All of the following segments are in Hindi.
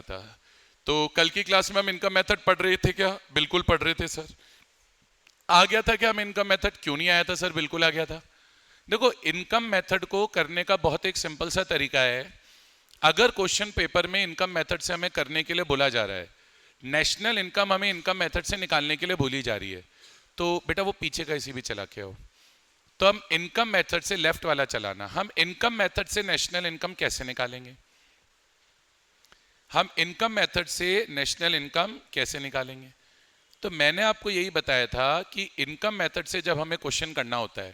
था। तो कल की क्लास में हम इनकम मेथड पढ़ रहे थे क्या? बिल्कुल पढ़ रहे थे सर। आ गया था क्या हमें इनकम मेथड? क्यों नहीं आया था सर? बिल्कुल आ गया था। देखो, इनकम मेथड को करने का बहुत एक सिंपल सा तरीका है। अगर क्वेश्चन पेपर में इनकम मेथड से हमें करने के लिए बोला जा रहा है, नेशनल इनकम हमें इनकम मेथड से निकालने के लिए बोली जा रही है, तो बेटा वो पीछे कैसी भी चला के हो, तो हम इनकम मेथड से लेफ्ट वाला चलाना। हम इनकम मेथड से नेशनल इनकम कैसे निकालेंगे? हम इनकम मेथड से नेशनल इनकम कैसे निकालेंगे? तो मैंने आपको यही बताया था कि इनकम मेथड से जब हमें क्वेश्चन करना होता है,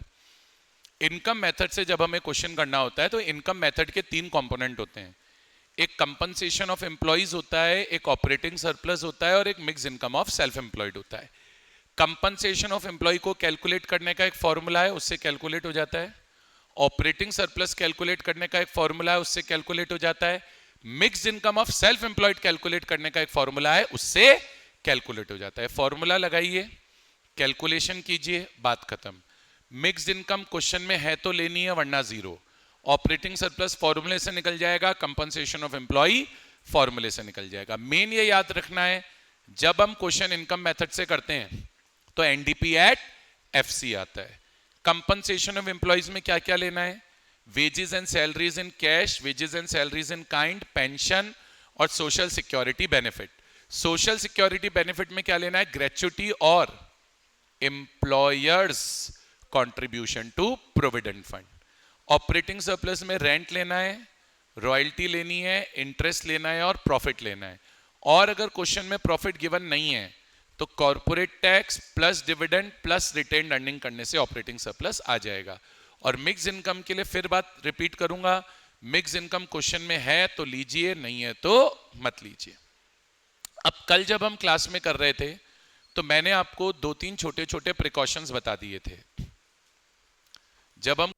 इनकम मेथड से जब हमें क्वेश्चन करना होता है तो इनकम मेथड के 3 कंपोनेंट होते हैं। एक कंपनसेशन ऑफ एम्प्लॉइज होता है, एक ऑपरेटिंग सरप्लस होता है और एक mix income of self employed होता है। कंपनसेशन ऑफ एम्प्लॉय को कैलकुलेट करने का एक फॉर्मूला है, उससे कैलकुलेट हो जाता है। ऑपरेटिंग सरप्लस कैलकुलेट करने का एक फॉर्मूला है, उससे कैलकुलेट हो जाता है। Mix income of self employed calculate करने का एक फॉर्मूला है, उससे कैलकुलेट हो जाता है। फॉर्मूला लगाइए, कैलकुलेशन कीजिए, बात खत्म। मिक्स इनकम क्वेश्चन में है तो लेनी है, वरना जीरो। ऑपरेटिंग सरप्लस फॉर्मूले से निकल जाएगा, कंपनसेशन ऑफ एम्प्लॉय फॉर्मूले से निकल जाएगा। मेन ये याद रखना है, जब हम क्वेश्चन इनकम मेथड से करते हैं तो एनडीपी एट एफसी आता है। कंपनसेशन ऑफ एम्प्लॉइज में क्या क्या लेना है? Wages and salaries in cash, wages and salaries in kind, pension और social security benefit. Social security benefit में क्या लेना है? ग्रेच्युटी और employers contribution to provident fund. Operating surplus में रेंट लेना है, रॉयल्टी लेनी है, इंटरेस्ट लेना है और प्रॉफिट लेना है। और अगर क्वेश्चन में प्रॉफिट गिवन नहीं है तो corporate tax plus dividend plus retained earning करने से ऑपरेटिंग सरप्लस आ जाएगा। और मिक्स इनकम के लिए फिर बात रिपीट करूंगा, मिक्स इनकम क्वेश्चन में है तो लीजिए, नहीं है तो मत लीजिए। अब कल जब हम क्लास में कर रहे थे तो मैंने आपको 2-3 छोटे छोटे प्रिकॉशंस बता दिए थे। जब हम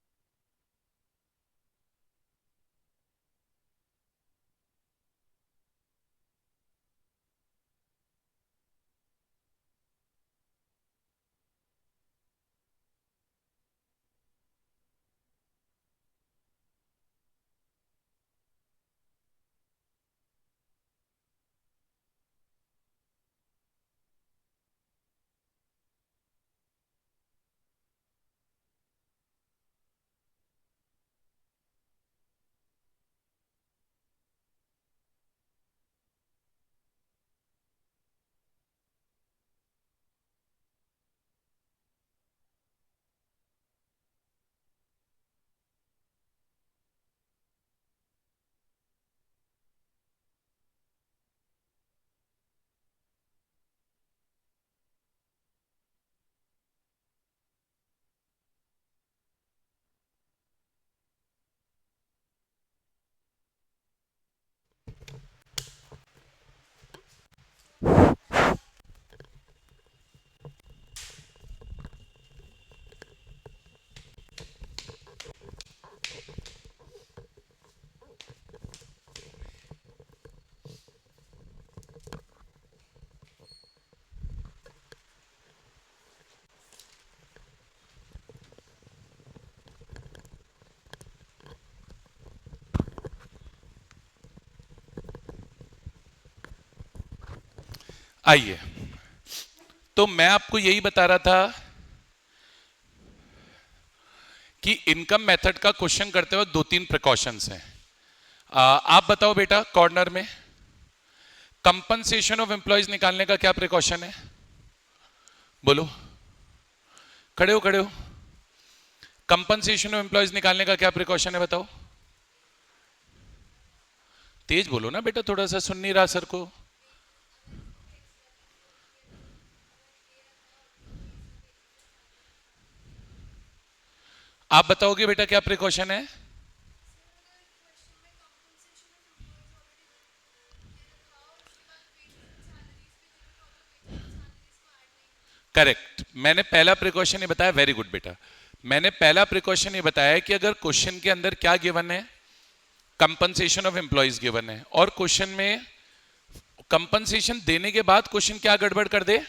आइए, तो मैं आपको यही बता रहा था कि इनकम मेथड का क्वेश्चन करते वक्त 2-3 प्रिकॉशंस हैं। आप बताओ बेटा, कॉर्नर में कंपनसेशन ऑफ एम्प्लॉयज निकालने का क्या प्रिकॉशन है? बोलो, खड़े हो खड़े हो। कंपनसेशन ऑफ एम्प्लॉयज निकालने का क्या प्रिकॉशन है बताओ? तेज बोलो ना बेटा, थोड़ा सा सुन नहीं रहा सर को। आप बताओगे बेटा क्या प्रिकॉशन है? करेक्ट, मैंने पहला प्रिकॉशन ये बताया। वेरी गुड बेटा, मैंने पहला प्रिकॉशन ये बताया कि अगर क्वेश्चन के अंदर क्या गिवन है, कंपनसेशन ऑफ एम्प्लॉइज गिवन है, और क्वेश्चन में कंपनसेशन देने के बाद क्वेश्चन क्या गड़बड़ कर दे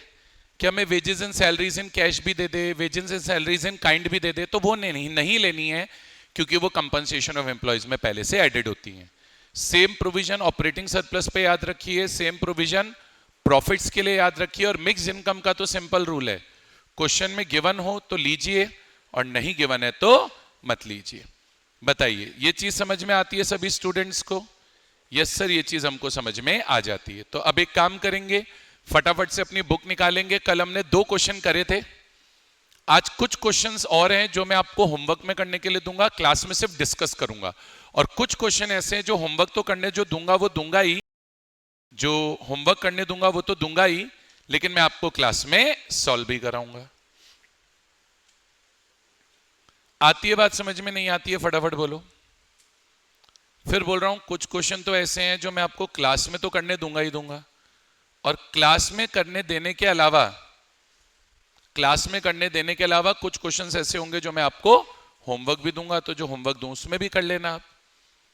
कि हमें wages and salaries in cash भी दे दे, wages and salaries in kind भी दे दे, तो वो नहीं लेनी है, क्योंकि वो कंपनसेशन ऑफ एम्प्लॉइज में पहले से एडेड होती हैं। सेम प्रोविजन ऑपरेटिंग सरप्लस पे याद रखिए, सेम प्रोविजन प्रॉफिट्स के लिए याद रखिए। और मिक्स इनकम का तो सिंपल रूल है, क्वेश्चन में गिवन हो तो लीजिए और नहीं गिवन है तो मत लीजिए। बताइए, ये चीज समझ में आती है सभी स्टूडेंट्स को? यस सर, ये चीज हमको समझ में आ जाती है। तो अब एक काम करेंगे, फटाफट से अपनी बुक निकालेंगे। कल हमने 2 क्वेश्चन करे थे, आज कुछ क्वेश्चंस और हैं जो मैं आपको होमवर्क में करने के लिए दूंगा, क्लास में सिर्फ डिस्कस करूंगा। और कुछ क्वेश्चन ऐसे हैं जो होमवर्क तो करने जो दूंगा वो दूंगा ही, जो होमवर्क करने दूंगा वो तो दूंगा ही, लेकिन मैं आपको क्लास में सॉल्व भी कराऊंगा। आती है बात समझ में? नहीं आती है फटाफट बोलो। फिर बोल रहा हूं, कुछ क्वेश्चन तो ऐसे हैं जो मैं आपको क्लास में तो करने दूंगा ही दूंगा, और क्लास में करने देने के अलावा कुछ क्वेश्चंस ऐसे होंगे जो मैं आपको होमवर्क भी दूंगा, तो जो होमवर्क दूं उसमें भी कर लेना आप।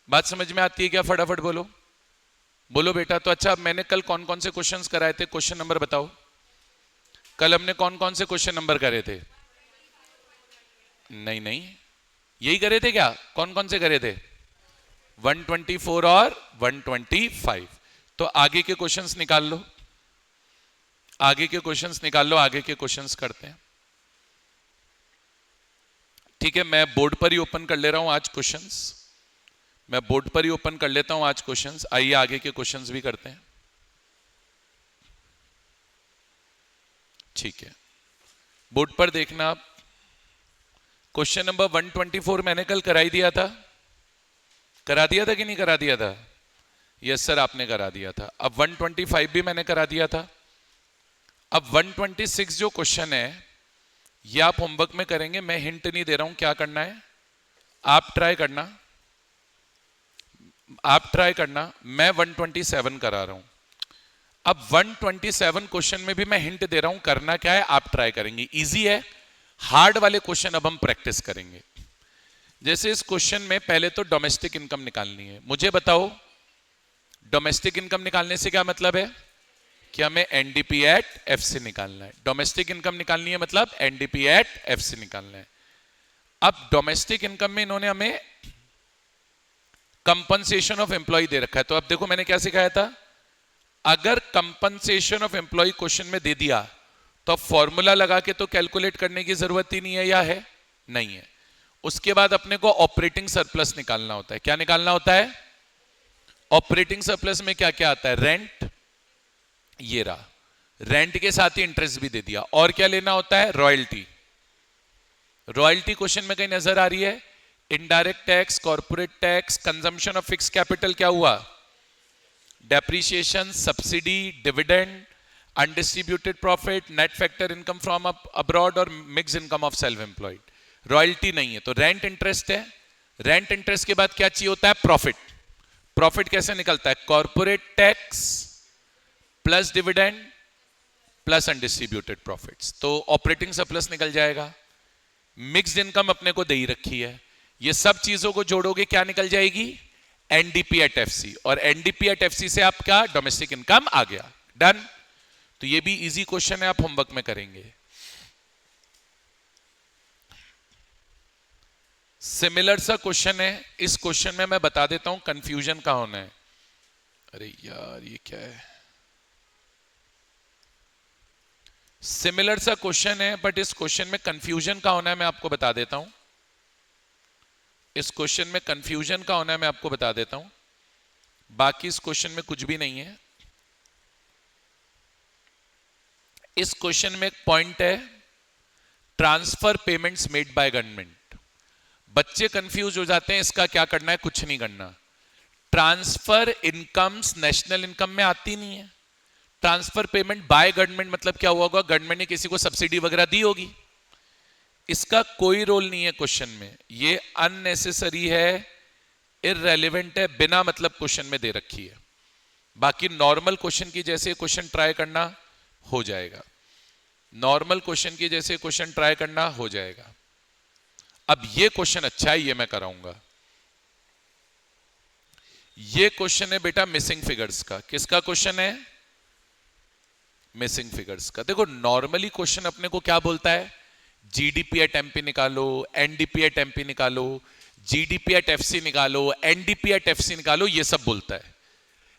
बात समझ में आती है क्या? फटाफट बोलो, बोलो बेटा। तो अच्छा, मैंने कल कौन कौन से क्वेश्चंस कराए थे? क्वेश्चन नंबर बताओ। कल हमने कौन कौन से क्वेश्चन नंबर करे थे? नहीं, यही करे थे क्या? कौन कौन से करे थे? 124 और 125। तो आगे के क्वेश्चंस निकाल लो, आगे के क्वेश्चंस करते हैं। ठीक है, मैं बोर्ड पर ही ओपन कर ले रहा हूं आज क्वेश्चंस, मैं बोर्ड पर ही ओपन कर लेता हूं आज क्वेश्चंस। आइए आगे के क्वेश्चंस भी करते हैं। ठीक है, बोर्ड पर देखना आप। क्वेश्चन नंबर 124 मैंने कल करा ही दिया था, करा दिया था कि नहीं करा दिया था? यस सर, आपने करा दिया था। अब 125 भी मैंने करा दिया था। अब 126 जो क्वेश्चन है ये आप होमवर्क में करेंगे, मैं हिंट नहीं दे रहा हूं क्या करना है, आप ट्राई करना। मैं 127 करा रहा हूं। अब 127 क्वेश्चन में भी मैं हिंट दे रहा हूं, करना क्या है आप ट्राई करेंगे। इजी है, हार्ड वाले क्वेश्चन अब हम प्रैक्टिस करेंगे। जैसे इस क्वेश्चन में पहले तो डोमेस्टिक इनकम निकालनी है। मुझे बताओ, डोमेस्टिक इनकम निकालने से क्या मतलब है कि हमें एनडीपी एट एफ से निकालना है। डोमेस्टिक इनकम निकालनी है मतलब एनडीपी एट एफ से निकालना है। अब डोमेस्टिक इनकम में इन्होंने हमें कंपनसेशन ऑफ एम्प्लॉय दे रखा है। तो अब देखो मैंने क्या सिखाया था, अगर कंपनसेशन ऑफ एम्प्लॉय क्वेश्चन में दे दिया तो अब फॉर्मूला लगा के तो कैलकुलेट करने की जरूरत ही नहीं है, या है? नहीं है। उसके बाद अपने को ऑपरेटिंग सरप्लस निकालना होता है। क्या निकालना होता है? ऑपरेटिंग सरप्लस में क्या क्या आता है? रेंट, ये रहा, रेंट के साथ ही इंटरेस्ट भी दे दिया। और क्या लेना होता है? रॉयल्टी। रॉयल्टी क्वेश्चन में कहीं नजर आ रही है? Indirect tax, corporate tax, consumption of fix capital, क्या हुआ? Depreciation, subsidy, dividend, undistributed profit, net factor income from abroad और mix income of self employed. Royalty नहीं है तो रेंट इंटरेस्ट है। रेंट इंटरेस्ट के बाद क्या चाहिए होता है? प्रॉफिट। प्रॉफिट कैसे निकलता है? Corporate tax plus dividend plus undistributed profits, तो ऑपरेटिंग सरप्लस निकल जाएगा। मिक्स्ड इनकम अपने को दे ही रखी है, ये सब चीजों को जोड़ोगे क्या निकल जाएगी? NDP at FC. और एनडीपी एट एफसी से आपका डोमेस्टिक इनकम आ गया। डन। तो ये भी इजी क्वेश्चन है, आप होमवर्क में करेंगे। सिमिलर सा क्वेश्चन है, इस क्वेश्चन में मैं बता देता हूं कंफ्यूजन का होना है। अरे यार ये क्या है, सिमिलर सा क्वेश्चन है बट इस क्वेश्चन में कंफ्यूजन का होना है, मैं आपको बता देता हूं। इस क्वेश्चन में कंफ्यूजन का होना है, मैं आपको बता देता हूं। बाकी इस क्वेश्चन में कुछ भी नहीं है। इस क्वेश्चन में एक पॉइंट है, transfer payments made by government. बच्चे कंफ्यूज हो जाते हैं, इसका क्या करना है? कुछ नहीं करना। ट्रांसफर इनकम्स नेशनल इनकम में आती नहीं है। ट्रांसफर पेमेंट बाय गवर्नमेंट मतलब क्या हुआ होगा? गवर्नमेंट ने किसी को सब्सिडी वगैरह दी होगी। इसका कोई रोल नहीं है क्वेश्चन में, ये अननेसेसरी है, इररेलेवेंट है, बिना मतलब क्वेश्चन में दे रखी है। बाकी नॉर्मल क्वेश्चन की जैसे क्वेश्चन ट्राई करना हो जाएगा, नॉर्मल क्वेश्चन की जैसे क्वेश्चन ट्राई करना हो जाएगा। अब ये क्वेश्चन अच्छा है, ये मैं कराऊंगा। ये क्वेश्चन है बेटा मिसिंग फिगर्स का। किसका क्वेश्चन है? मिसिंग फिगर्स का। देखो नॉर्मली क्वेश्चन अपने को क्या बोलता है? जीडीपी एट एमपी निकालो, एनडीपी एट एमपी निकालो, जीडीपी एट एफसी निकालो, एनडीपी एट एफसी निकालो, ये सब बोलता है।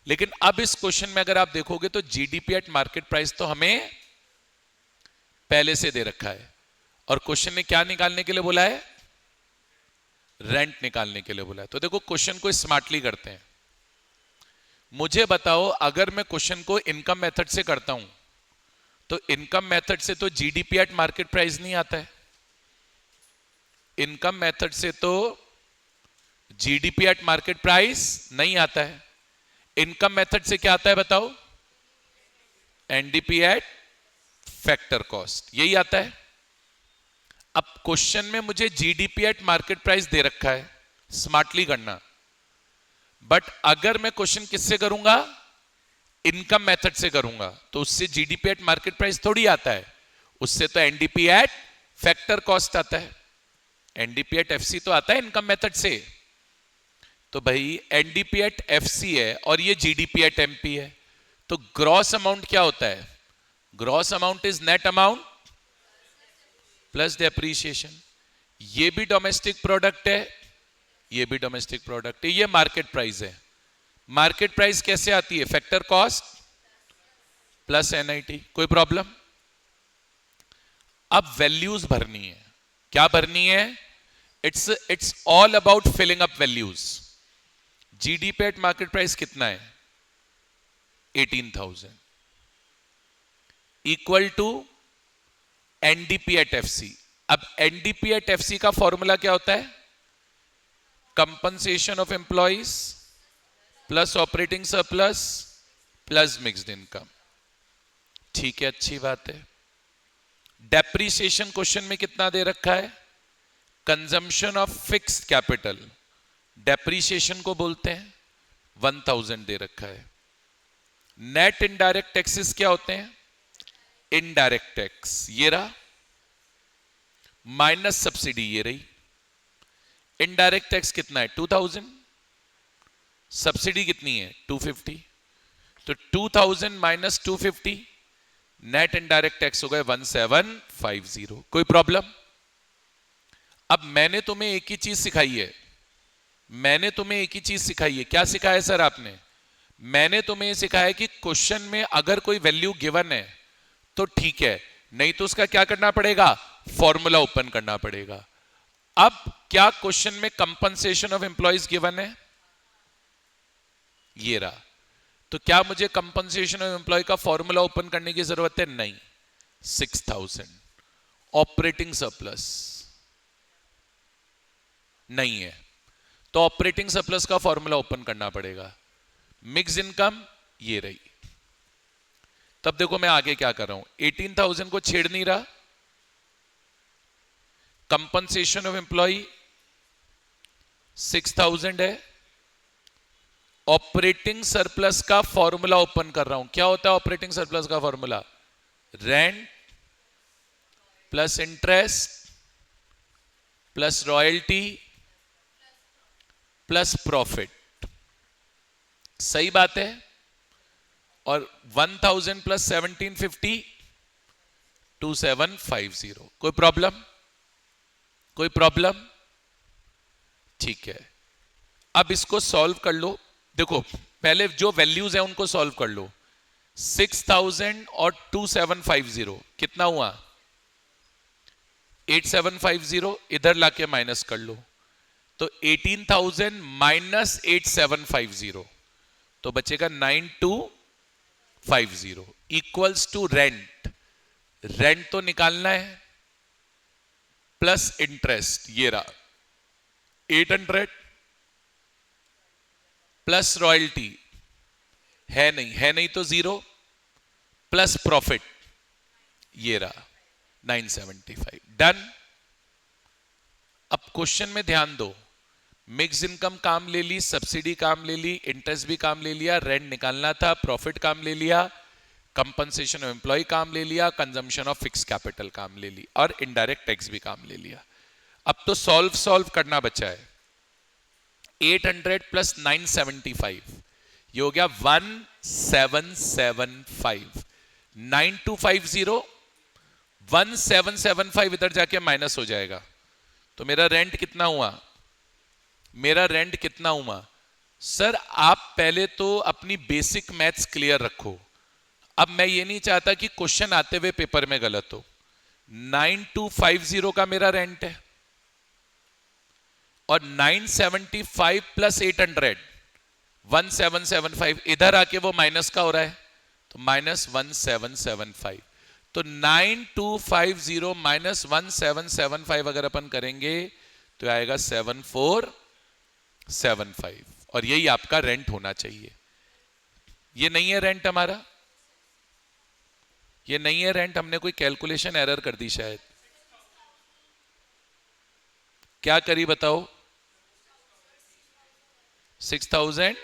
लेकिन अब इस क्वेश्चन में अगर आप देखोगे तो जीडीपी एट मार्केट प्राइस तो हमें पहले से दे रखा है, और क्वेश्चन ने क्या निकालने के लिए बोला है? रेंट निकालने के लिए बोला है। तो देखो क्वेश्चन को स्मार्टली करते हैं। मुझे बताओ, अगर मैं क्वेश्चन को इनकम मेथड से करता हूं तो इनकम मेथड से तो जीडीपी एट मार्केट प्राइस नहीं आता है। इनकम मेथड से तो जीडीपी एट मार्केट प्राइस नहीं आता है। इनकम मेथड से क्या आता है बताओ? एनडीपी एट फैक्टर कॉस्ट, यही आता है। अब क्वेश्चन में मुझे जीडीपी एट मार्केट प्राइस दे रखा है, स्मार्टली करना। बट अगर मैं क्वेश्चन किससे करूंगा? इनकम मेथड से करूंगा, तो उससे जीडीपी एट मार्केट प्राइस थोड़ी आता है, उससे तो एनडीपी एट फैक्टर कॉस्ट आता है। एनडीपी एट एफसी तो आता है इनकम मेथड से। तो भाई एनडीपी एट एफसी है और ये जीडीपी एट एमपी है, तो ग्रॉस अमाउंट क्या होता है? Gross amount is net amount plus depreciation. ये भी डोमेस्टिक प्रोडक्ट है, ये भी डोमेस्टिक प्रोडक्ट है, ये मार्केट प्राइस है। मार्केट प्राइस कैसे आती है? Factor cost plus NIT. कोई प्रॉब्लम? अब वैल्यूज भरनी है। क्या भरनी है? It's all about filling up values. GDP at market price कितना है? 18,000 equal to NDP at FC. अब एनडीपी एट एफसी का फॉर्मूला क्या होता है? Compensation of employees plus operating surplus plus mixed income. ठीक है, अच्छी बात है। डेप्रीसिएशन क्वेश्चन में कितना दे रखा है? Consumption of fixed capital, depreciation को बोलते हैं, 1000 दे रखा है। नेट इनडायरेक्ट टैक्सेस क्या होते हैं? इनडायरेक्ट टैक्स ये रहा, माइनस सब्सिडी ये रही। इनडायरेक्ट टैक्स कितना है? 2000, सब्सिडी कितनी है? 250। तो 2000 माइनस 250, नेट इनडायरेक्ट टैक्स हो गए 1750। कोई प्रॉब्लम? अब मैंने तुम्हें एक ही चीज सिखाई है, मैंने तुम्हें एक ही चीज सिखाई है। क्या सिखाया है सर आपने? मैंने तुम्हें सिखाया है कि क्वेश्चन में अगर कोई वैल्यू गिवन है तो ठीक है, नहीं तो उसका क्या करना पड़ेगा? फॉर्मूला ओपन करना पड़ेगा। अब क्या क्वेश्चन में कंपनसेशन ऑफ एम्प्लॉइज गिवन है? ये रहा। तो क्या मुझे कंपनसेशन ऑफ एम्प्लॉय का फॉर्मूला ओपन करने की जरूरत है? नहीं। 6000 ऑपरेटिंग सरप्लस नहीं है, तो ऑपरेटिंग सरप्लस का फॉर्मूला ओपन करना पड़ेगा। मिक्स इनकम ये रही। तब देखो मैं आगे क्या कर रहा हूं, 18,000 को छेड़ नहीं रहा, कंपनसेशन ऑफ एम्प्लॉय 6000 है, ऑपरेटिंग सरप्लस का फॉर्मूला ओपन कर रहा हूं। क्या होता है ऑपरेटिंग सरप्लस का formula? Rent plus interest plus royalty plus profit. सही बात है। और 1000 प्लस 1750 2750। कोई प्रॉब्लम? कोई प्रॉब्लम? ठीक है, अब इसको सॉल्व कर लो। देखो पहले जो वैल्यूज है उनको सॉल्व कर लो। 6000 और 2750 कितना हुआ? 8750। इधर लाके माइनस कर लो, तो 18,000 माइनस 8750 तो बचेगा 9250 इक्वल्स टू रेंट। रेंट तो निकालना है प्लस इंटरेस्ट, ये रहा 800 प्लस रॉयल्टी है नहीं तो 0 प्लस प्रॉफिट ये रहा 975। डन। अब क्वेश्चन में ध्यान दो, मिक्स इनकम काम ले ली, सब्सिडी काम ले ली, इंटरेस्ट भी काम ले लिया, रेंट निकालना था, प्रॉफिट काम ले लिया, कंपनसेशन ऑफ एम्प्लॉय काम ले लिया, कंजम्पशन ऑफ फिक्स कैपिटल काम ले ली, और इनडायरेक्ट टैक्स भी काम ले लिया। अब तो सॉल्व करना बचा है। 800 प्लस 975 ये हो गया 1775। 9250 1775 इधर जाके माइनस हो जाएगा, तो मेरा रेंट कितना हुआ? मेरा रेंट कितना हुआ? सर आप पहले तो अपनी बेसिक मैथ्स क्लियर रखो। अब मैं ये नहीं चाहता कि क्वेश्चन आते हुए पेपर में गलत हो। 9250 का मेरा रेंट है और 975 प्लस 800 1775, इधर आके वो माइनस का हो रहा है तो माइनस 1775। तो 9250 माइनस 1775 अगर अपन करेंगे तो आएगा 7475 और यही आपका रेंट होना चाहिए। ये नहीं है रेंट हमारा, ये नहीं है रेंट, हमने कोई कैलकुलेशन एरर कर दी शायद। क्या करी बताओ? 6000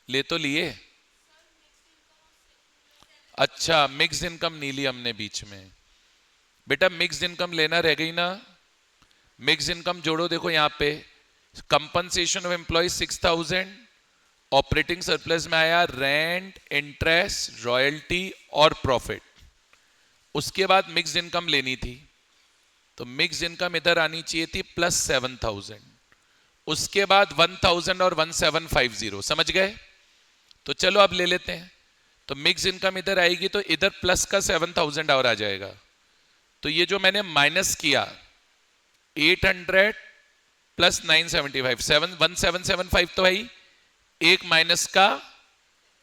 ले तो लिए। अच्छा मिक्स इनकम नहीं ली हमने बीच में। बेटा मिक्स इनकम लेना रह गई ना, मिक्स इनकम जोड़ो। देखो यहां पे compensation of employee 6000, operating surplus में आया रेंट, इंटरेस्ट, रॉयल्टी और प्रॉफिट। उसके बाद मिक्स इनकम लेनी थी तो मिक्स इनकम इधर आनी चाहिए थी प्लस 7000, उसके बाद 1000 और 1750। समझ गए? तो चलो अब ले लेते हैं। तो मिक्स इनकम इधर आएगी तो इधर प्लस का 7000 और आ जाएगा। तो ये जो मैंने माइनस किया 800 प्लस 975 1775 तो भाई एक माइनस का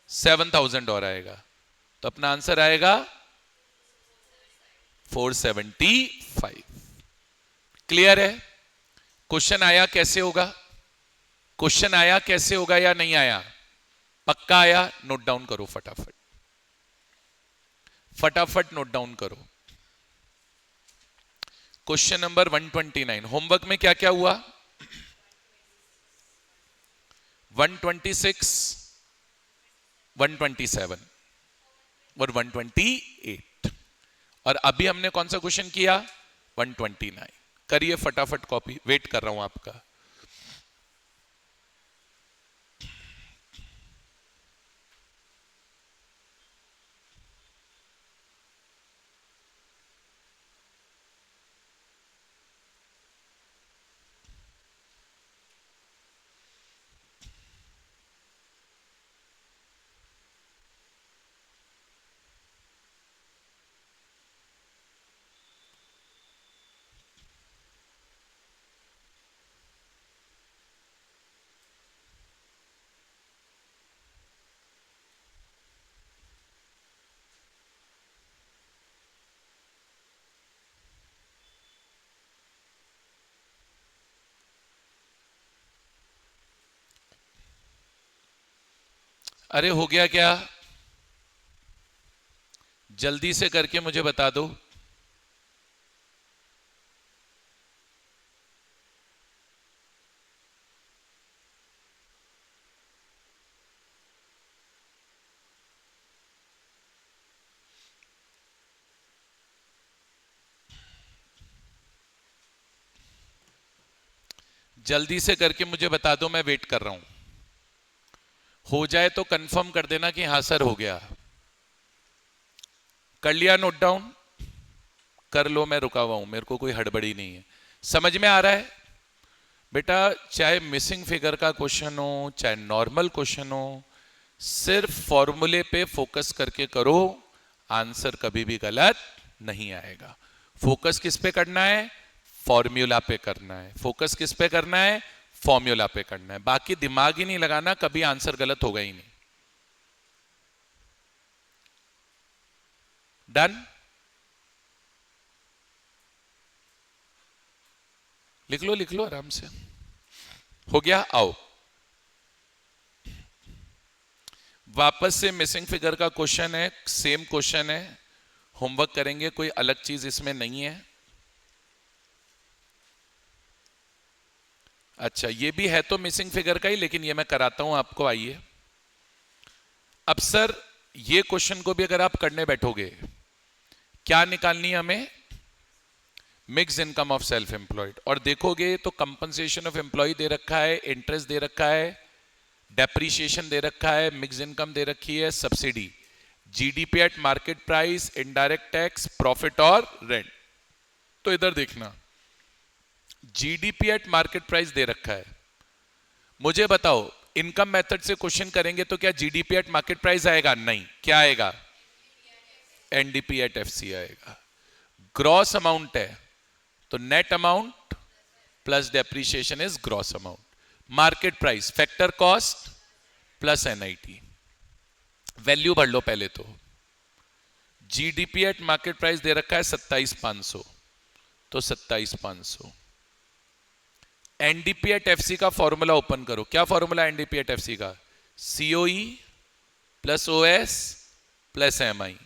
7000 और आएगा तो अपना आंसर आएगा 475। क्लियर है? क्वेश्चन आया कैसे होगा? क्वेश्चन आया कैसे होगा या नहीं आया? पक्का आया? नोट डाउन करो फटाफट, फटाफट नोट डाउन करो। क्वेश्चन नंबर 129 होमवर्क में क्या क्या हुआ? 126, 127 और 128 और अभी हमने कौन सा क्वेश्चन किया? 129। करिए फटाफट कॉपी, वेट कर रहा हूं आपका। अरे हो गया क्या? जल्दी से करके मुझे बता दो। जल्दी से करके मुझे बता दो, मैं वेट कर रहा हूं। हो जाए तो कंफर्म कर देना कि हां सर हो गया। कर लिया नोट डाउन? कर लो, मैं रुका हुआ हूं, मेरे को कोई हड़बड़ी नहीं है। समझ में आ रहा है? बेटा चाहे मिसिंग फिगर का क्वेश्चन हो चाहे नॉर्मल क्वेश्चन हो, सिर्फ फॉर्मूले पे फोकस करके करो, आंसर कभी भी गलत नहीं आएगा। फोकस किस पे करना है? फॉर्मूला पे करना है। फोकस किस पे करना है? फॉर्मूला पे करना है। बाकी दिमाग ही नहीं लगाना, कभी आंसर गलत होगा ही नहीं। डन? लिख लो आराम से। हो गया? आओ वापस से मिसिंग फिगर का क्वेश्चन है, सेम क्वेश्चन है, होमवर्क करेंगे, कोई अलग चीज इसमें नहीं है। अच्छा ये भी है तो मिसिंग फिगर का ही, लेकिन ये मैं कराता हूं आपको। आइए अब सर ये क्वेश्चन को भी अगर आप करने बैठोगे, क्या निकालनी है हमें? Mix income of self employed. और देखोगे तो कंपनसेशन ऑफ एम्प्लॉय दे रखा है, इंटरेस्ट दे रखा है, डेप्रीशिएशन दे रखा है, मिक्स इनकम दे रखी है, subsidy, GDP at market price, indirect tax, profit और रेंट। तो इधर देखना, जीडीपी एट मार्केट प्राइस दे रखा है, मुझे बताओ इनकम मेथड से क्वेश्चन करेंगे तो क्या जीडीपी एट मार्केट प्राइस आएगा? नहीं, क्या आएगा? एनडीपी एट एफसी आएगा। ग्रॉस अमाउंट है तो net amount plus depreciation is gross amount. Market price factor cost plus NIT. Value भर लो पहले तो। जीडीपी एट मार्केट प्राइस दे रखा है 27,500, तो 27,500। एनडीपी एट एफसी का फॉर्मूला ओपन करो। क्या फॉर्मूला एनडीपी एट एफसी का? COE plus OS plus MI.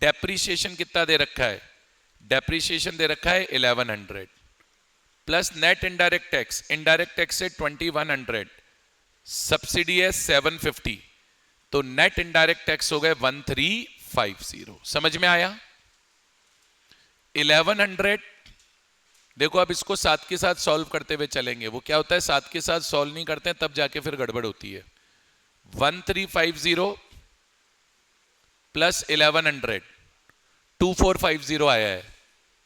Depreciation कितना दे रखा है? डेप्रीशिएशन दे रखा है 1100 plus net indirect tax, indirect tax से 2100, सब्सिडी है 750, तो नेट इनडायरेक्ट टैक्स हो गए 1350। समझ में आया? 1100। देखो अब इसको साथ के साथ सॉल्व करते हुए चलेंगे। वो क्या होता है, साथ के साथ सॉल्व नहीं करते हैं तब जाके फिर गड़बड़ होती है। 1350 प्लस 1100 2450 आया है,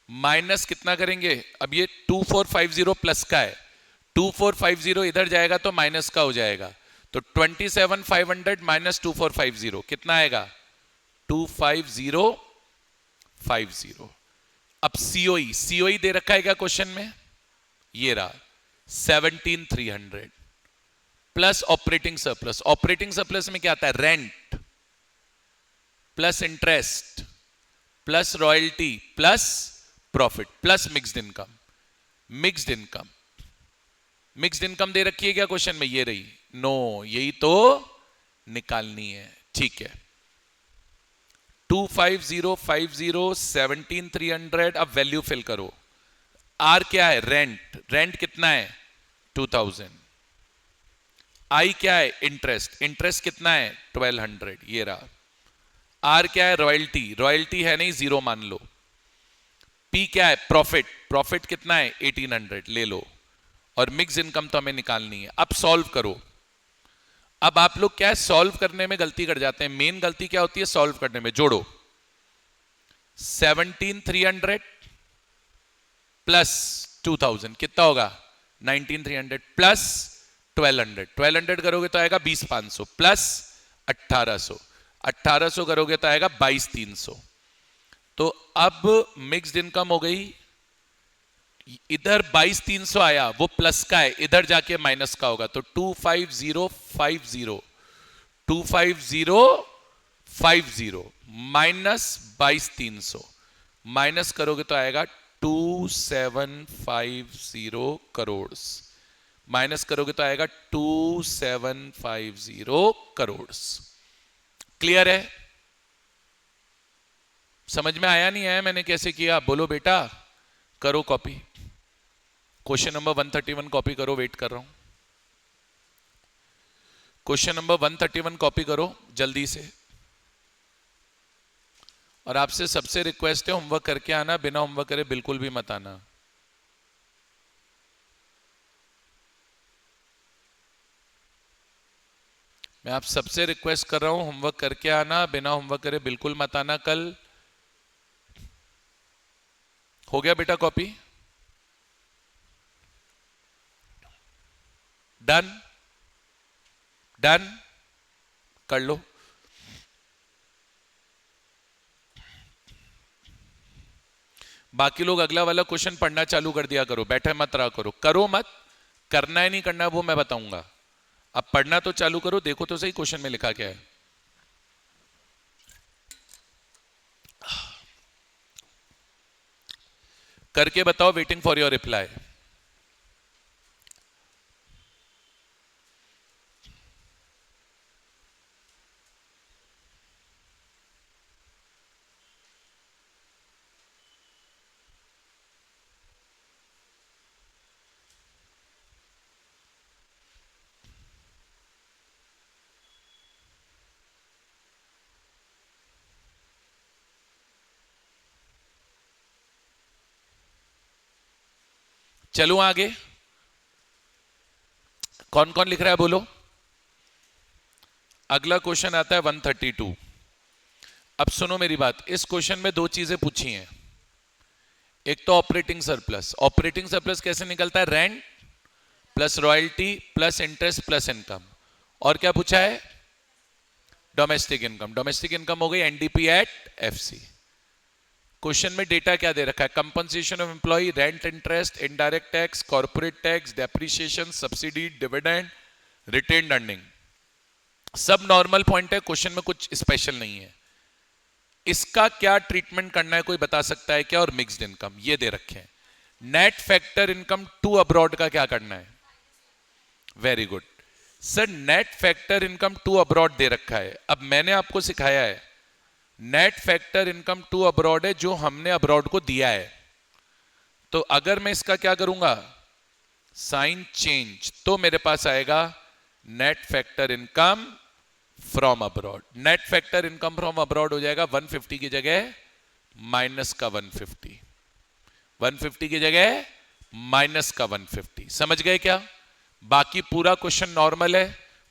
माइनस कितना करेंगे? अब ये 2450 प्लस का है, 2450 इधर जाएगा तो माइनस का हो जाएगा, तो 27,500 माइनस 2450 कितना आएगा? 25050। अब सीओई, सीओई दे रखा है क्या क्वेश्चन में? ये रहा 17,300 plus operating surplus. Operating surplus में क्या आता है? Rent plus interest plus royalty plus profit plus mixed income. Mixed income, mixed income दे रखी है क्या क्वेश्चन में? ये रही। नो, यही तो निकालनी है। ठीक है, 25050 17,300। अब वैल्यू फिल करो। आर क्या है? रेंट, रेंट कितना है? 2000। आई क्या है? इंटरेस्ट, इंटरेस्ट कितना है? 1200, ये रहा। आर क्या है? रॉयल्टी, रॉयल्टी है नहीं, जीरो मान लो। पी क्या है? प्रॉफिट, प्रॉफिट कितना है? 1800, ले लो। और मिक्स इनकम तो हमें निकालनी है। अब सॉल्व करो। अब आप लोग क्या है, सॉल्व करने में गलती कर जाते हैं। मेन गलती क्या होती है सॉल्व करने में? जोड़ो 17,300 प्लस 2000 कितना होगा? 19,300 प्लस 1200, 1200 करोगे तो आएगा 20,500 प्लस 1800, 1800 करोगे तो आएगा 22,300। तो अब मिक्स्ड इनकम हो गई, इधर 22,300 आया, वो प्लस का है, इधर जाके माइनस का होगा, तो 25050 25050 माइनस 22,300 माइनस करोगे तो आएगा 2750 करोड़। माइनस करोगे तो आएगा 2750 करोड़। क्लियर है? समझ में आया नहीं आया मैंने कैसे किया? बोलो बेटा। करो कॉपी, क्वेश्चन नंबर 131 कॉपी करो, वेट कर रहा हूं। क्वेश्चन नंबर 131 कॉपी करो जल्दी से। और आपसे सबसे रिक्वेस्ट है होमवर्क करके आना, बिना होमवर्क करे बिल्कुल भी मत आना। मैं आप सबसे रिक्वेस्ट कर रहा हूं होमवर्क करके आना, बिना होमवर्क करे बिल्कुल मत आना। कल हो गया बेटा कॉपी? डन? डन? कर लो। बाकी लोग अगला वाला क्वेश्चन पढ़ना चालू कर दिया करो, बैठे मत रहा करो। करो मत, करना है नहीं करना वो मैं बताऊंगा। अब पढ़ना तो चालू करो, देखो तो सही क्वेश्चन में लिखा क्या है। करके बताओ, वेटिंग फॉर योर रिप्लाई। चलो आगे, कौन कौन लिख रहा है बोलो। अगला क्वेश्चन आता है 132। अब सुनो मेरी बात, इस क्वेश्चन में दो चीजें पूछी हैं। एक तो ऑपरेटिंग सरप्लस कैसे निकलता है? Rent plus royalty plus interest plus income. और क्या पूछा है? Domestic income. डोमेस्टिक इनकम हो गई एनडीपी एट एफसी। क्वेश्चन में डेटा क्या दे रखा है? Compensation of employee, rent, interest, indirect tax, corporate tax, depreciation, subsidy, dividend, retained earning. सब नॉर्मल पॉइंट है, क्वेश्चन में कुछ स्पेशल नहीं है। इसका क्या ट्रीटमेंट करना है कोई बता सकता है क्या? और मिक्स्ड इनकम ये दे रखे हैं। Net factor income to abroad का क्या करना है? Very good sir, net factor income to abroad दे रखा है। अब मैंने आपको सिखाया है net factor income to abroad है जो हमने अब्रॉड को दिया है। तो अगर मैं इसका क्या करूंगा? साइन चेंज, तो मेरे पास आएगा net factor income from abroad. Net factor income from abroad हो जाएगा 150 की जगह माइनस का 150, 150 की जगह माइनस का 150। समझ गए क्या? बाकी पूरा क्वेश्चन नॉर्मल है,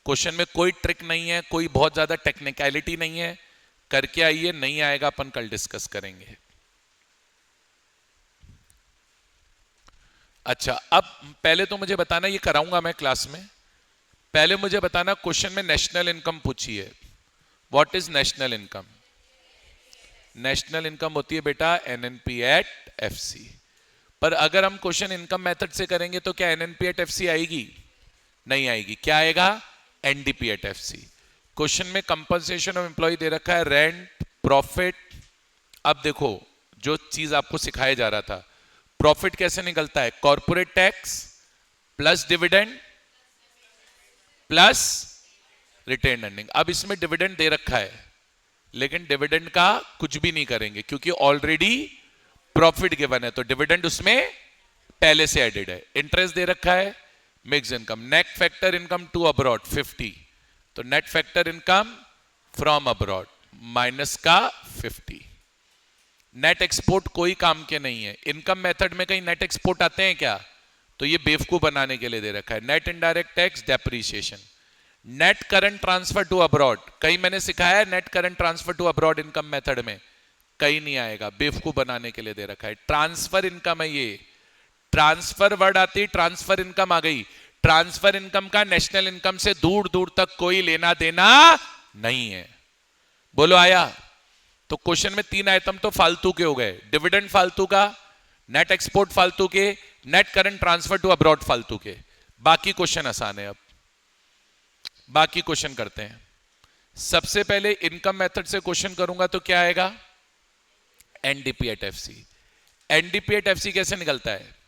क्वेश्चन में कोई ट्रिक नहीं है, कोई बहुत ज्यादा टेक्निकलिटी नहीं है। करके आइए, नहीं आएगा अपन कल डिस्कस करेंगे। अच्छा, अब पहले तो मुझे बताना, ये कराऊंगा मैं क्लास में, पहले मुझे बताना क्वेश्चन में नेशनल इनकम पूछी है। What is national income? National income होती है बेटा एनएनपी एट एफसी। पर अगर हम क्वेश्चन इनकम मेथड से करेंगे तो क्या एनएनपी एट एफसी आएगी? नहीं आएगी। क्या आएगा? NDP at FC. क्वेश्चन में कंपनसेशन ऑफ एम्प्लॉय दे रखा है, रेंट, प्रॉफिट। अब देखो जो चीज आपको सिखाया जा रहा था, प्रॉफिट कैसे निकलता है? Corporate tax plus dividend plus retain earning. अब इसमें डिविडेंड दे रखा है, लेकिन डिविडेंड का कुछ भी नहीं करेंगे क्योंकि ऑलरेडी प्रॉफिट गिवन है, तो डिविडेंड उसमें पहले से एडेड है। इंटरेस्ट दे रखा है, mix income. Net factor income to abroad 50, तो net factor income from abroad minus का 50। नेट एक्सपोर्ट कोई काम के नहीं है। इनकम मेथड में कहीं नेट एक्सपोर्ट आते हैं क्या? तो ये बेवकूफ बनाने के लिए दे रखा है। Net indirect tax, depreciation. Net current transfer to abroad, कहीं मैंने सिखाया है net current transfer to abroad income method में? कहीं नहीं आएगा, बेवकूफ बनाने के लिए दे रखा है। ट्रांसफर इनकम है ये, ट्रांसफर वर्ड आती, ट्रांसफर इनकम आ गई। ट्रांसफर इनकम का नेशनल इनकम से दूर दूर तक कोई लेना देना नहीं है। बोलो आया? तो क्वेश्चन में 3 आइटम तो फालतू के हो गए। डिविडेंड फालतू का, नेट एक्सपोर्ट फालतू के, net current transfer to abroad फालतू के। बाकी क्वेश्चन आसान है। अब बाकी क्वेश्चन करते हैं। सबसे पहले इनकम मेथड से क्वेश्चन करूंगा तो क्या आएगा? NDP at FC. NDP at FC कैसे निकलता है?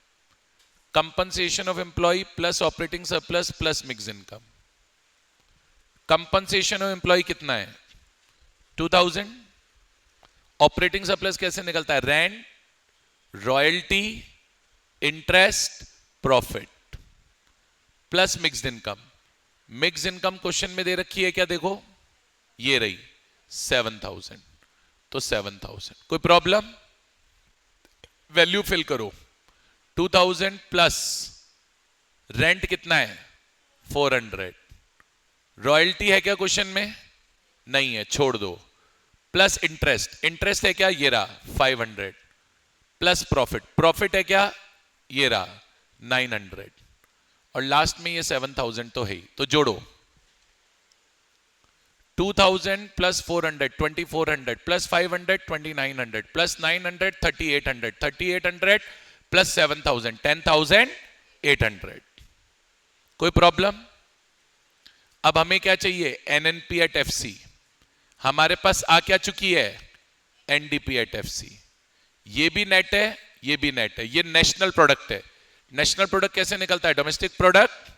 Compensation of employee plus operating surplus plus mix income. Compensation of employee कितना है? 2000। ऑपरेटिंग सरप्लस कैसे निकलता है? Rent, royalty, interest, profit plus mixed income. Mix income question में दे रखी है क्या? देखो ये रही 7000, तो 7000। कोई प्रॉब्लम? वैल्यू फिल करो। 2000 प्लस रेंट कितना है? 400। रॉयल्टी है क्या क्वेश्चन में? नहीं है, छोड़ दो। प्लस इंटरेस्ट, इंटरेस्ट है क्या? ये रहा 500। प्लस प्रॉफिट, प्रॉफिट है क्या? ये रहा 900। और लास्ट में ये 7000 तो है ही, तो जोड़ो। 2000 प्लस 400 2400 प्लस 500 2900 प्लस 900 3800 3800 प्लस 7000 10800। कोई प्रॉब्लम? अब हमें क्या चाहिए? NNP at FC. हमारे पास आ क्या चुकी है? NDP at FC. ये भी नेट है, ये भी नेट है। ये नेशनल प्रोडक्ट है। नेशनल प्रोडक्ट कैसे निकलता है? Domestic product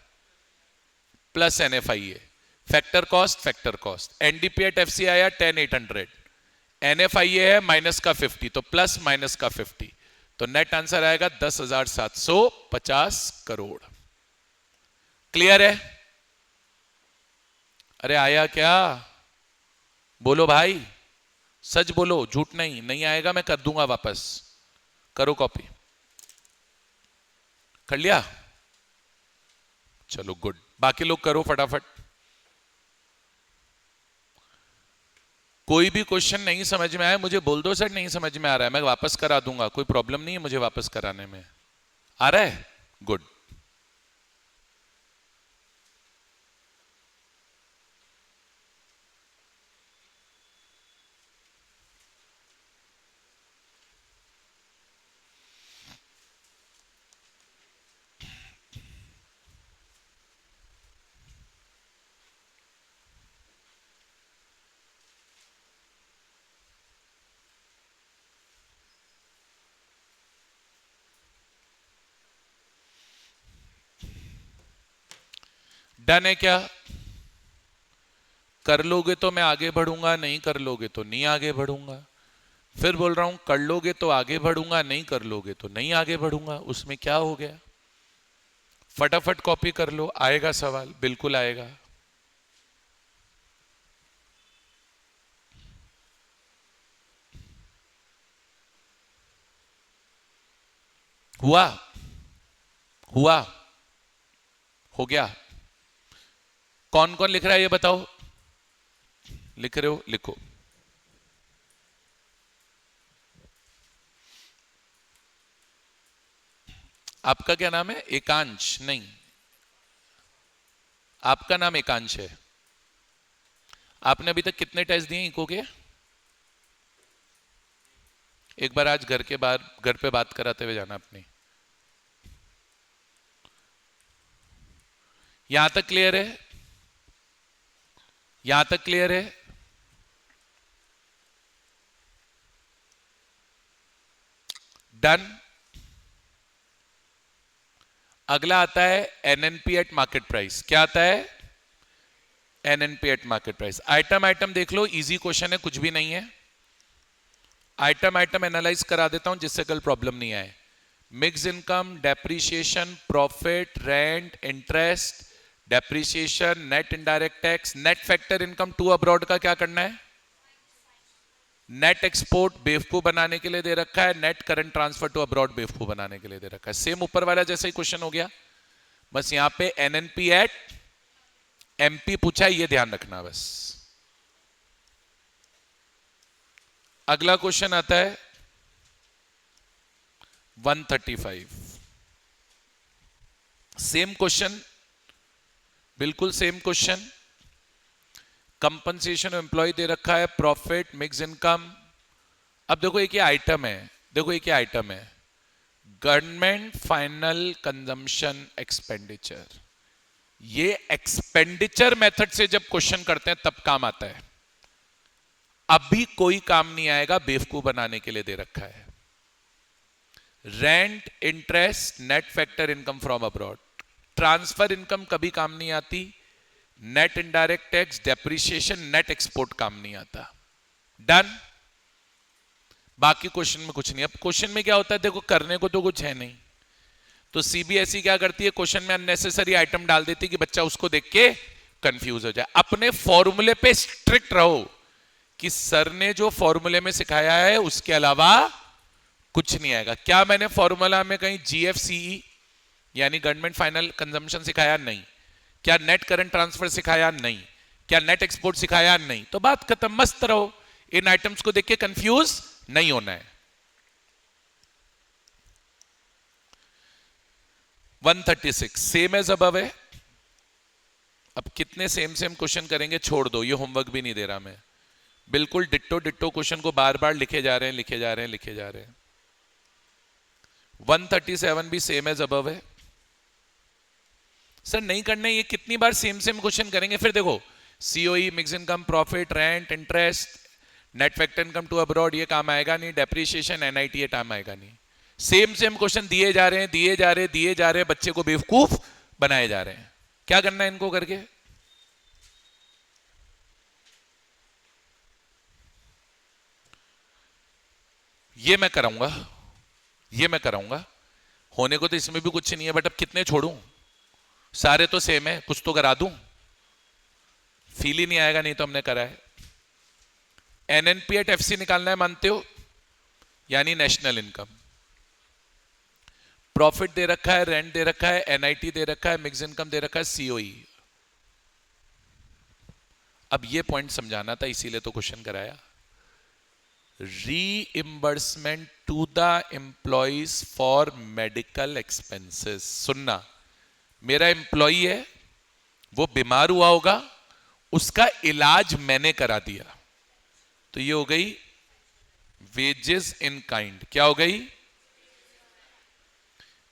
plus NFIA, factor cost. NDP at FC आया 10800, एनएफआईए है माइनस का 50, तो प्लस माइनस का 50, तो नेट आंसर आएगा 10,750 करोड़। क्लियर है? अरे आया क्या? बोलो भाई, सच बोलो, झूठ नहीं। नहीं आएगा मैं कर दूंगा वापस। करो कॉपी। कर लिया? चलो गुड। बाकी लोग करो फटाफट। कोई भी क्वेश्चन नहीं समझ में आया मुझे बोल दो सर नहीं समझ में आ रहा है, मैं वापस करा दूंगा, कोई प्रॉब्लम नहीं है मुझे वापस कराने में। आ रहा है? गुड। डन है क्या? कर लोगे तो मैं आगे बढ़ूंगा, नहीं कर लोगे तो नहीं आगे बढ़ूंगा। फिर बोल रहा हूं कर लोगे तो आगे बढ़ूंगा, नहीं कर लोगे तो नहीं आगे बढ़ूंगा, उसमें क्या हो गया? फटाफट कॉपी कर लो, आएगा सवाल, बिल्कुल आएगा। हुआ? हुआ? हो गया? कौन कौन लिख रहा है ये बताओ? लिख रहे हो? लिखो। आपका क्या नाम है? एकांश? नहीं, आपका नाम एकांश है। आपने अभी तक कितने टेस्ट दिए इको के? एक बार आज घर के बाहर घर पे बात कराते हुए जाना अपनी। यहां तक क्लियर है? यहां तक क्लियर है? डन। अगला आता है एनएनपी एट मार्केट प्राइस। क्या आता है? NNP eight market price. Item item देख लो, इजी क्वेश्चन है, कुछ भी नहीं है। आइटम आइटम एनालाइज करा देता हूं जिससे कल प्रॉब्लम नहीं आए। Mix income, depreciation, profit, rent, interest, depreciation, net indirect tax, net factor income to abroad का क्या करना है? नेट एक्सपोर्ट बेवकूफ बनाने के लिए दे रखा है, net current transfer to abroad बेवकूफ बनाने के लिए दे रखा है। सेम ऊपर वाला जैसा ही क्वेश्चन हो गया, बस यहां पे एनएनपी एट एमपी पूछा है, ये ध्यान रखना बस। अगला क्वेश्चन आता है 135। सेम क्वेश्चन, बिल्कुल सेम क्वेश्चन। कंपनसेशन एम्प्लॉय दे रखा है, प्रॉफिट, मिक्स इनकम। अब देखो एक ये आइटम है, देखो एक ये आइटम है, गवर्नमेंट फाइनल कंजम्पशन एक्सपेंडिचर। ये एक्सपेंडिचर मेथड से जब क्वेश्चन करते हैं तब काम आता है, अभी कोई काम नहीं आएगा, बेवकूफ बनाने के लिए दे रखा है। Rent, interest, net factor income from abroad. Transfer income कभी काम नहीं आती, net indirect tax, depreciation, net export काम नहीं आता। डन। बाकी क्वेश्चन में कुछ नहीं। अब क्वेश्चन में क्या होता है, देखो करने को तो कुछ है नहीं, तो सीबीएसई क्या करती है, क्वेश्चन में अननेसेसरी आइटम डाल देती है कि बच्चा उसको देख के कंफ्यूज हो जाए। अपने फॉर्मूले पे स्ट्रिक्ट रहो कि सर ने जो फॉर्मूले में सिखाया है उसके अलावा कुछ नहीं आएगा। क्या मैंने फॉर्मूला में कहीं जीएफसीई यानी गवर्नमेंट फाइनल कंजम्पशन सिखाया? नहीं। क्या नेट करंट ट्रांसफर सिखाया? नहीं। क्या नेट एक्सपोर्ट सिखाया? नहीं। तो बात खत्म, मस्त रहो, इन आइटम्स को देख के कंफ्यूज नहीं होना है। 136 सेम एज अबव है। अब कितने सेम सेम क्वेश्चन करेंगे, छोड़ दो, ये होमवर्क भी नहीं दे रहा मैं, बिल्कुल डिट्टो डिट्टो क्वेश्चन को बार बार लिखे जा रहे हैं, लिखे जा रहे हैं, लिखे जा रहे हैं। 137 भी सेम एज अबव है। सर नहीं करने, ये कितनी बार सेम सेम क्वेश्चन करेंगे? फिर देखो COE, mix income, profit, rent, interest, net factor income to abroad, ये काम आएगा नहीं। डेप्रीशिएशन, एनआईटी, ये काम आएगा नहीं। सेम सेम क्वेश्चन दिए जा रहे हैं, दिए जा रहे हैं, दिए जा रहे हैं, बच्चे को बेवकूफ बनाए जा रहे हैं। क्या करना है इनको करके? ये मैं कराऊंगा, ये मैं कराऊंगा। होने को तो इसमें भी कुछ नहीं है, बट अब कितने छोड़ूं, सारे तो सेम है, कुछ तो करा दूं। फील ही नहीं आएगा, नहीं तो हमने करा है। एनएनपी एट एफसी निकालना है, मानते हो? यानी नेशनल इनकम। प्रॉफिट दे रखा है, रेंट दे रखा है, एनआईटी दे रखा है, मिक्स इनकम दे रखा है, सीओई। अब ये पॉइंट समझाना था, इसीलिए तो क्वेश्चन कराया। Reimbursement to the employees for medical expenses. सुनना, मेरा एम्प्लॉई है, वो बीमार हुआ होगा, उसका इलाज मैंने करा दिया, तो ये हो गई वेजेस इन काइंड। क्या हो गई?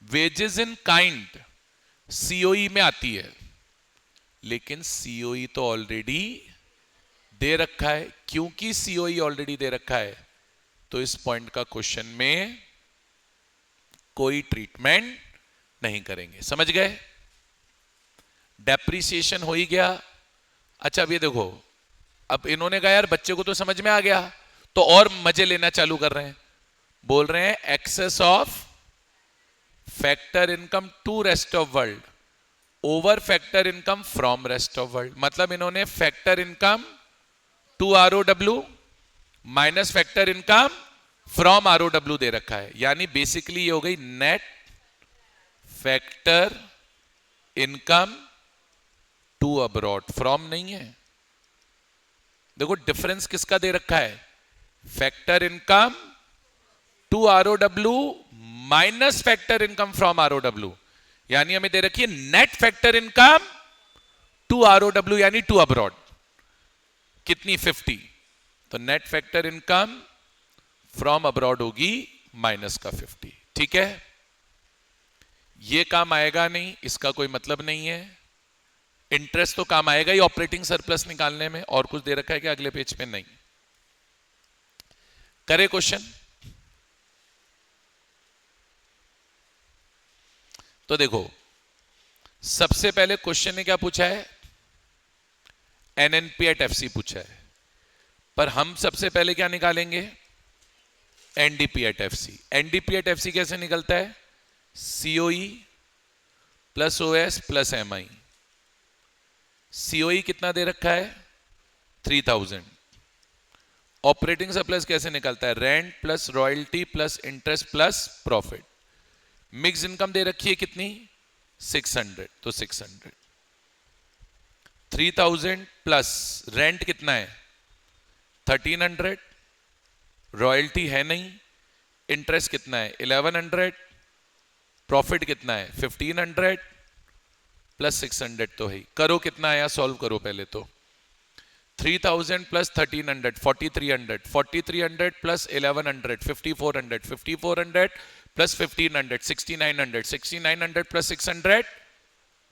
वेजेस इन काइंड सीओई में आती है, लेकिन सीओई तो ऑलरेडी दे रखा है। क्योंकि सीओई ऑलरेडी दे रखा है, तो इस पॉइंट का क्वेश्चन में कोई ट्रीटमेंट नहीं करेंगे। समझ गए? डेप्रिसिएशन हो ही गया। अच्छा, अब ये देखो, अब इन्होंने कहा यार बच्चे को तो समझ में आ गया, तो और मजे लेना चालू कर रहे हैं। बोल रहे हैं excess of factor income to rest of world over factor income from rest of world. मतलब इन्होंने factor income to ROW minus factor income from ROW दे रखा है। यानी बेसिकली ये हो गई net factor income to abroad, from नहीं है। देखो डिफरेंस किसका दे रखा है? Factor income to ROW minus factor income from ROW, यानी हमें दे रखी है net factor income to ROW यानी टू अब्रॉड। कितनी? 50। तो net factor income from abroad होगी माइनस का 50। ठीक है, ये काम आएगा नहीं, इसका कोई मतलब नहीं है। इंटरेस्ट तो काम आएगा ही ऑपरेटिंग सरप्लस निकालने में। और कुछ दे रखा है कि अगले पेज पे? नहीं। करे क्वेश्चन? तो देखो, सबसे पहले क्वेश्चन ने क्या पूछा है? एनएनपी एट एफसी पूछा है, पर हम सबसे पहले क्या निकालेंगे? NDP at FC. NDP at FC कैसे निकलता है? COE plus OS plus MI. COE कितना दे रखा है? 3000। ऑपरेटिंग सरप्लस कैसे निकलता है? Rent plus royalty plus interest plus profit. Mix income दे रखी है कितनी? 600, तो 600। 3000 प्लस रेंट कितना है? 1300। रॉयल्टी है नहीं। इंटरेस्ट कितना है? 1100। प्रॉफिट कितना है? 1500 प्लस 600 तो है। करो कितना आया, सॉल्व करो पहले तो। 3000 प्लस 1300 4300, 4300 प्लस 1100 5400, 5400 प्लस 1500 6900, 6900 प्लस 600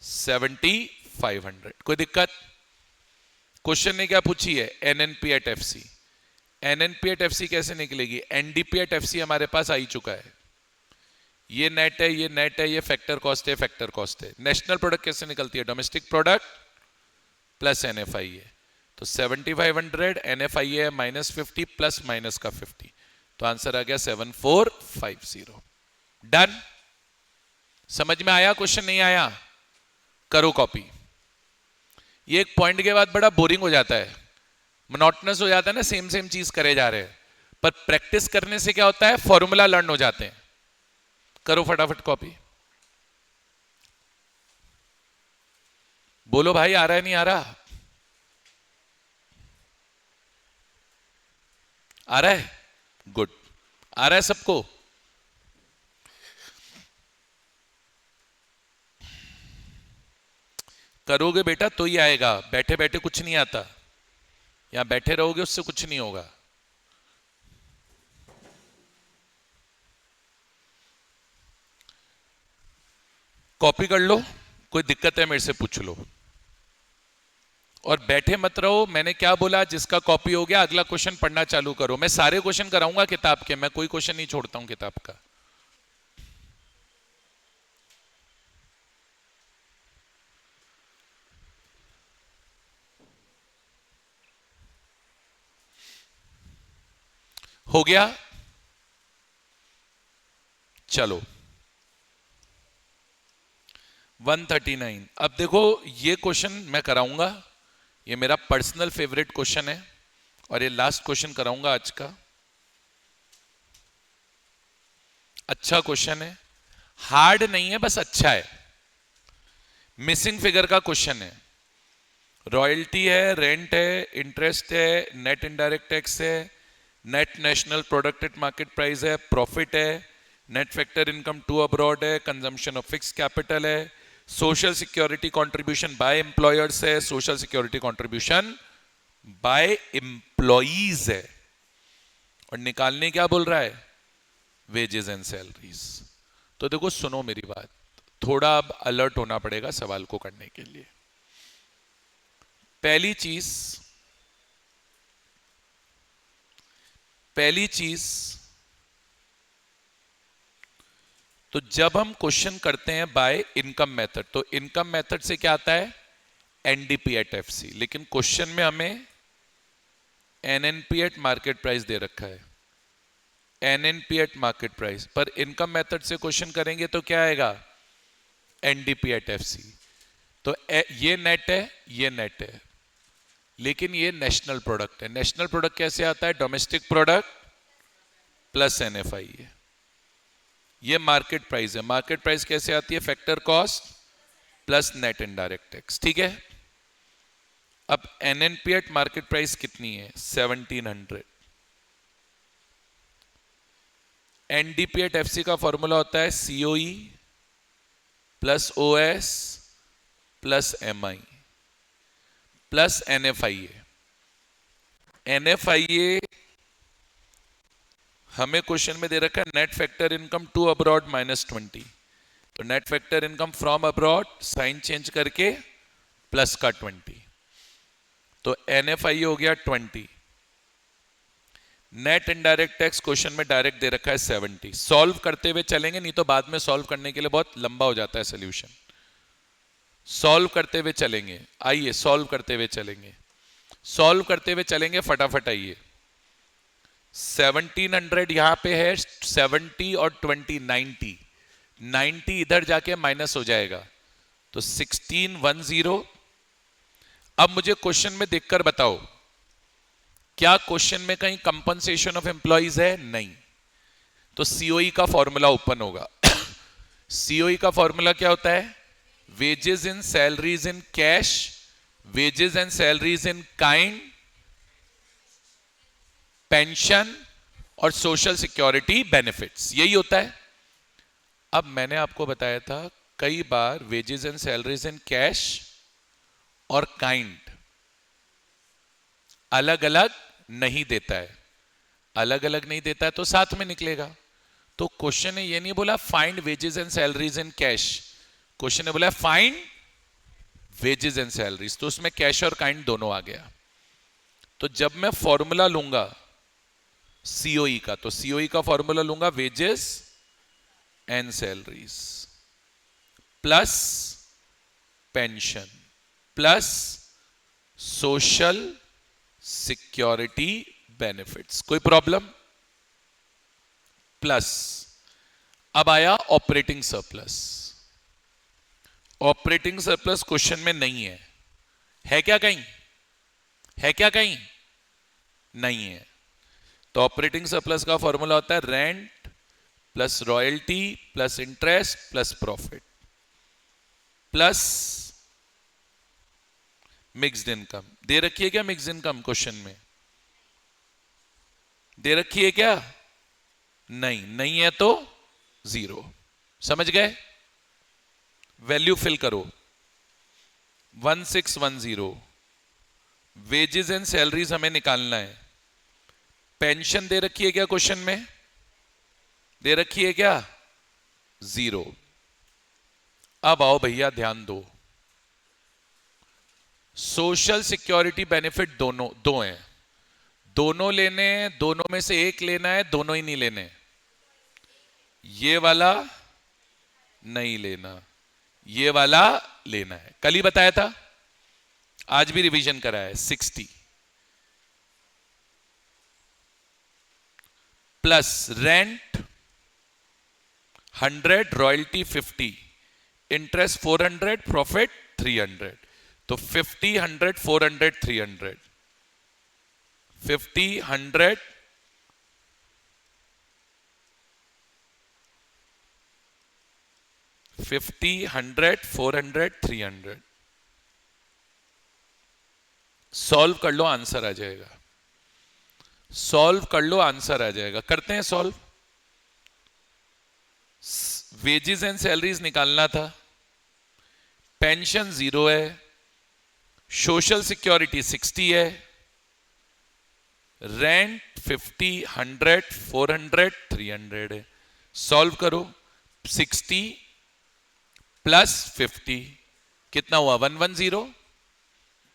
7500। कोई दिक्कत? क्वेश्चन ने क्या पूछी है? NNP at FC. NNP at FC कैसे निकलेगी? एनडीपी एट एफसी हमारे पास आ ही चुका है। ये नेट है, ये नेट है, ये फैक्टर कॉस्ट है, फैक्टर कॉस्ट है। नेशनल प्रोडक्ट कैसे निकलती है? डोमेस्टिक प्रोडक्ट प्लस एनएफआई है। तो 7500 एनएफआई है माइनस 50 प्लस माइनस का 50, तो आंसर आ गया 7450। डन? समझ में आया? क्वेश्चन नहीं आया? करो कॉपी। ये एक पॉइंट के बाद बड़ा बोरिंग हो जाता है, मोनोटोनस हो जाता है ना, सेम सेम चीज करे जा रहे हैं। पर प्रैक्टिस करने से क्या होता है? फॉर्मूला लर्न हो जाते हैं। करो फटाफट कॉपी। बोलो भाई, आ रहा है नहीं आ रहा? आ रहा है? गुड, आ रहा है सबको? करोगे बेटा तो ही आएगा, बैठे बैठे कुछ नहीं आता। यहां बैठे रहोगे उससे कुछ नहीं होगा। कॉपी कर लो, कोई दिक्कत है मेरे से पूछ लो। और बैठे मत रहो। मैंने क्या बोला? जिसका कॉपी हो गया अगला क्वेश्चन पढ़ना चालू करो। मैं सारे क्वेश्चन कराऊंगा किताब के, मैं कोई क्वेश्चन नहीं छोड़ता हूं किताब का। हो गया? चलो 139। अब देखो, ये क्वेश्चन मैं कराऊंगा, ये मेरा पर्सनल फेवरेट क्वेश्चन है और ये लास्ट क्वेश्चन कराऊंगा आज का। अच्छा क्वेश्चन है, हार्ड नहीं है, बस अच्छा है। मिसिंग फिगर का क्वेश्चन है रॉयल्टी है, रेंट है, इंटरेस्ट है, नेट इनडायरेक्ट टैक्स है, net national product at market price है, प्रॉफिट है, net factor income to abroad है, कंजम्पशन ऑफ फिक्स कैपिटल है, social security contribution by employers है, social security contribution by employees है, और निकालने क्या बोल रहा है? Wages and salaries. तो देखो सुनो मेरी बात, थोड़ा अब अलर्ट होना पड़ेगा सवाल को करने के लिए। पहली चीज तो जब हम क्वेश्चन करते हैं बाय इनकम मेथड, तो इनकम मेथड से क्या आता है? एनडीपी एट एफसी, लेकिन क्वेश्चन में हमें एनएनपी एट मार्केट प्राइस दे रखा है, एनएनपी एट मार्केट प्राइस, पर इनकम मेथड से क्वेश्चन करेंगे तो क्या आएगा? NDP at FC. तो ये नेट है, ये नेट है, लेकिन ये नेशनल प्रोडक्ट है। नेशनल प्रोडक्ट कैसे आता है? डोमेस्टिक प्रोडक्ट प्लस एनएफआई है। ये मार्केट प्राइस है, मार्केट प्राइस कैसे आती है? Factor cost plus net indirect tax, ठीक है। अब एनएनपी एट मार्केट प्राइस कितनी है? 1700। एनडीपी एट एफसी का फॉर्मूला होता है COE plus OS plus MI plus NFIA. NFIA हमें क्वेश्चन में दे रखा है net factor income to abroad -20, तो net factor income from abroad sign change करके प्लस का 20, तो एनएफआईए हो गया 20। नेट इनडायरेक्ट टैक्स क्वेश्चन में डायरेक्ट दे रखा है 70। सॉल्व करते हुए चलेंगे, नहीं तो बाद में सॉल्व करने के लिए बहुत लंबा हो जाता है सोल्यूशन। सॉल्व करते हुए चलेंगे, आइए सॉल्व करते हुए चलेंगे, सॉल्व करते हुए चलेंगे, फटाफट आइए। 1700 यहां पे है, 70 और 20 90, 90 इधर जाके माइनस हो जाएगा, तो 1610। अब मुझे क्वेश्चन में देखकर बताओ, क्या क्वेश्चन में कहीं कंपनसेशन ऑफ एम्प्लॉइज है? नहीं, तो सीओई का फॉर्मूला ओपन होगा। सीओई का फॉर्मूला क्या होता है? Wages in salaries in cash, wages and salaries in kind, pension और सोशल सिक्योरिटी बेनिफिट्स, यही होता है। अब मैंने आपको बताया था कई बार wages and salaries in cash और काइंड अलग अलग नहीं देता है, अलग अलग नहीं देता है तो साथ में निकलेगा। तो क्वेश्चन ने ये नहीं बोला find wages and salaries in cash, question ने बोला फाइंड वेजेस एंड सैलरीज, तो उसमें कैश और काइंड दोनों आ गया। तो जब मैं फॉर्मूला लूंगा सीओई का, तो सीओई का फॉर्मूला लूंगा wages and salaries plus pension plus social security benefits, कोई प्रॉब्लम? प्लस अब आया operating surplus. Operating surplus question में नहीं है, है क्या कहीं? है क्या कहीं? नहीं है। तो ऑपरेटिंग सरप्लस का फॉर्मूला होता है rent plus royalty plus interest plus profit plus mixed income. दे रखी है क्या मिक्स्ड इनकम क्वेश्चन में? दे रखी है क्या? नहीं, नहीं है तो जीरो। समझ गए? वैल्यू फिल करो 1610। वेजेस एंड सैलरीज हमें निकालना है। पेंशन दे रखी है क्या क्वेश्चन में? दे रखी है क्या? जीरो। अब आओ भैया ध्यान दो, सोशल सिक्योरिटी बेनिफिट दोनों दो हैं, दोनों लेने हैं, दोनों में से एक लेना है, दोनों ही नहीं लेने। ये वाला नहीं लेना, ये वाला लेना है। कल ही बताया था, आज भी रिवीजन कराया है। 60 plus rent 100, royalty 50, interest 400, profit 300, तो 50 100 400 300, 50 100 50 100 400 300, सॉल्व कर लो, आंसर आ जाएगा। सॉल्व कर लो, आंसर आ जाएगा। करते हैं सॉल्व। वेजेस एंड सैलरीज निकालना था, पेंशन 0 है, सोशल सिक्योरिटी 60 है, रेंट 50, 100, 400, 300 है। सॉल्व करो। 60 प्लस 50 कितना हुआ? 110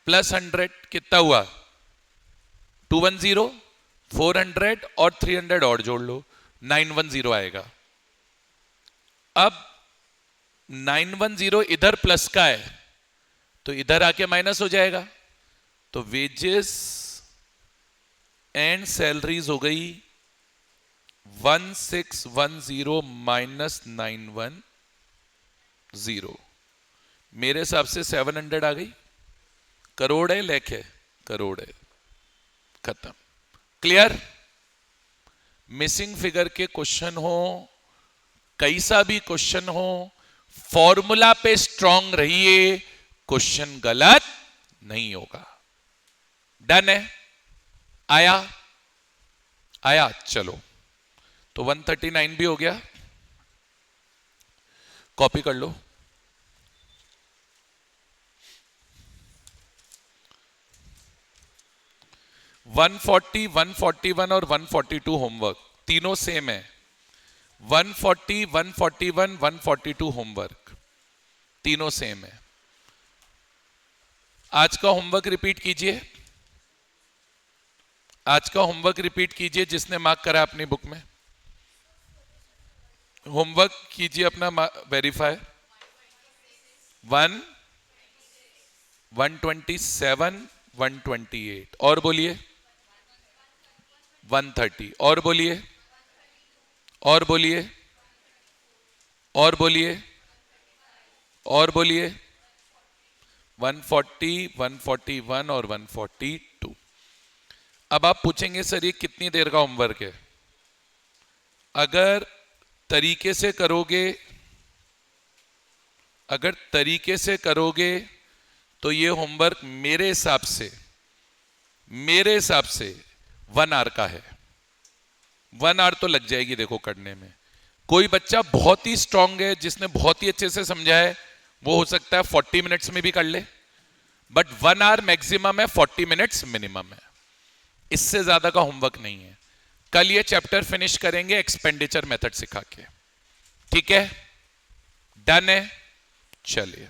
प्लस 100 कितना हुआ? 210, 400 और 300 और जोड़ लो, 910 आएगा। अब 910 इधर प्लस का है तो इधर आके माइनस हो जाएगा, तो वेजेस एंड सैलरीज हो गई 1610 माइनस 910। मेरे हिसाब से 700 आ गई। करोड़ है, लेख है, करोड़ है, खत्म। क्लियर? मिसिंग फिगर के क्वेश्चन हो, कैसा भी क्वेश्चन हो, फॉर्मूला पे स्ट्रांग रहिए, क्वेश्चन गलत नहीं होगा। डन है? आया? आया? चलो, तो 139 भी हो गया। कॉपी कर लो। वन 141 और 142 होमवर्क तीनों सेम है। 140, 141, 142 होमवर्क तीनों सेम है। आज का होमवर्क रिपीट कीजिए। आज का होमवर्क रिपीट कीजिए जिसने मार्क करा अपनी बुक में। होमवर्क कीजिए अपना वेरीफाई। 1, 127, 128 और बोलिए 130 और बोलिए, और बोलिए, और बोलिए, और बोलिए 140, 141 और 142। अब आप पूछेंगे सर ये कितनी देर का होमवर्क है? अगर तरीके से करोगे, अगर तरीके से करोगे तो ये होमवर्क मेरे हिसाब से 1 आवर का है। 1 आवर तो लग जाएगी देखो करने में। कोई बच्चा बहुत ही स्ट्रांग है, जिसने बहुत ही अच्छे से समझा है, वो हो सकता है 40 मिनट्स में भी कर ले, बट 1 आवर मैक्सिमम है, 40 मिनट्स मिनिमम है। इससे ज्यादा का होमवर्क नहीं है। कल ये चैप्टर फिनिश करेंगे एक्सपेंडिचर मेथड सिखा के। ठीक है? डन है? चलिए।